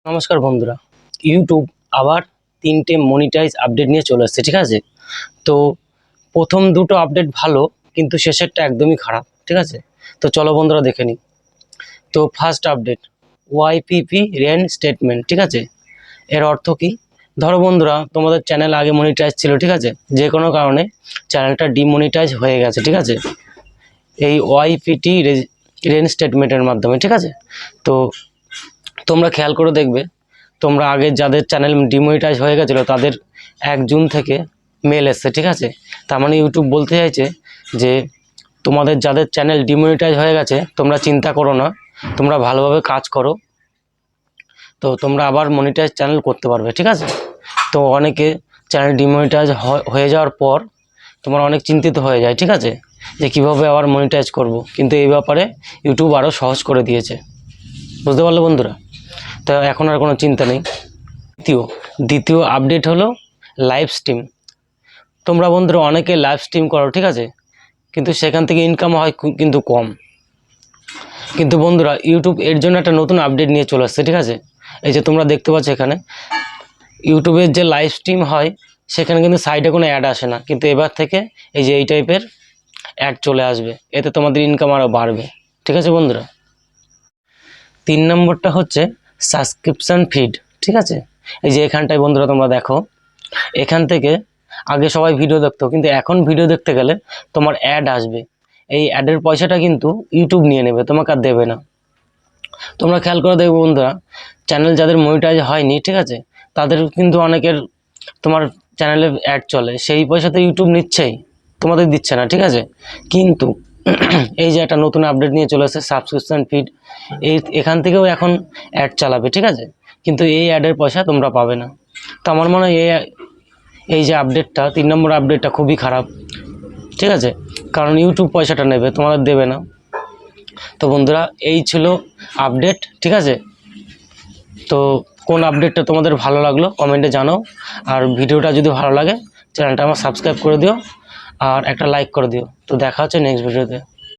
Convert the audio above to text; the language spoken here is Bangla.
নমস্কার বন্ধুরা, ইউটিউব আবার 3টে মনিটাইজ আপডেট নিয়ে চলে আসছে। ঠিক আছে, তো প্রথম দুটো আপডেট ভালো, কিন্তু শেষেরটা একদমই খারাপ। ঠিক আছে, তো চলো বন্ধুরা দেখে নিই। তো first update, YPP rain statement. ঠিক আছে, এর অর্থ কি? ধরো বন্ধুরা, তোমাদের চ্যানেল আগে মনিটাইজ ছিল, ঠিক আছে, যে কোনো কারণে চ্যানেলটা ডিমনিটাইজ হয়ে গেছে। ঠিক আছে, এই ওয়াইপিটি রেন স্টেটমেন্টের মাধ্যমে। ঠিক আছে, তো তোমরা খেয়াল করে দেখবে, তোমরা আগে যাদের চ্যানেল ডিমনিটাইজ হয়ে গেছিলো তাদের 1 জুন থেকে মেল এসছে। ঠিক আছে, তার মানে ইউটিউব বলতে চাইছে যে তোমাদের যাদের চ্যানেল ডিমনিটাইজ হয়ে গেছে তোমরা চিন্তা করো না, তোমরা ভালোভাবে কাজ করো, তো তোমরা আবার মনিটাইজ চ্যানেল করতে পারবে। ঠিক আছে, তো অনেকে চ্যানেল ডিমনিটাইজ হয়ে যাওয়ার পর তোমরা অনেক চিন্তিত হয়ে যায়। ঠিক আছে, যে কীভাবে আবার মনিটাইজ করব, কিন্তু এই ব্যাপারে ইউটিউব আরও সহজ করে দিয়েছে। বুঝতে পারলে বন্ধুরা? তো এখন আর কোনো চিন্তা নেই। দ্বিতীয় আপডেট হলো লাইভ স্ট্রিম। তোমরা বন্ধুরা অনেকে লাইভ স্ট্রিম করো, ঠিক আছে, কিন্তু সেখান থেকে ইনকাম হয় কিন্তু কম। কিন্তু বন্ধুরা ইউটিউব এর জন্য একটা নতুন আপডেট নিয়ে চলে আসছে। ঠিক আছে, এই যে তোমরা দেখতে পাচ্ছ এখানে ইউটিউবের যে লাইভ স্ট্রিম হয় সেখানে কিন্তু সাইডে কোনো অ্যাড আসে না, কিন্তু এবার থেকে এই যে এই টাইপের অ্যাড চলে আসবে, এতে তোমাদের ইনকাম আরও বাড়বে। ঠিক আছে বন্ধুরা, 3 নম্বরটা হচ্ছে সাবস্ক্রিপশন ফিড। ঠিক আছে, এই যে এখানটায় বন্ধুরা তোমরা দেখো, এখান থেকে আগে সবাই ভিডিও দেখতো, কিন্তু এখন ভিডিও দেখতে গেলে তোমার অ্যাড আসবে। এই অ্যাডের পয়সাটা কিন্তু ইউটিউব নিয়ে নেবে, তোমাকে আর দেবে না। তোমরা খেয়াল করে দেখবে বন্ধুরা, চ্যানেল যাদের মনিটাইজ হয়নি, ঠিক আছে, তাদের কিন্তু অনেকের তোমার চ্যানেলে অ্যাড চলে, সেই পয়সা তো ইউটিউব নিচ্ছেই, তোমাদের দিচ্ছে না। ঠিক আছে, কিন্তু এই যে একটা নতুন আপডেট নিয়ে চলে এসেছে সাবস্ক্রিপশন ফিড, এখান থেকেও এখন অ্যাড চালাবে। ঠিক আছে, কিন্তু এই অ্যাডের পয়সা তোমরা পাবে না। তো আমার মনে হয় এই যে আপডেটটা 3 নম্বর আপডেটটা খুবই খারাপ। ঠিক আছে, কারণ ইউটিউব পয়সাটা নেবে, তোমাদের দেবে না। তো বন্ধুরা এই ছিল আপডেট। ঠিক আছে, তো কোন আপডেটটা তোমাদের ভালো লাগলো কমেন্টে জানাও, আর ভিডিওটা যদি ভালো লাগে চ্যানেলটা আমার সাবস্ক্রাইব করে দিও আর একটা লাইক করে দিও। তো দেখা হচ্ছে নেক্সট ভিডিওতে।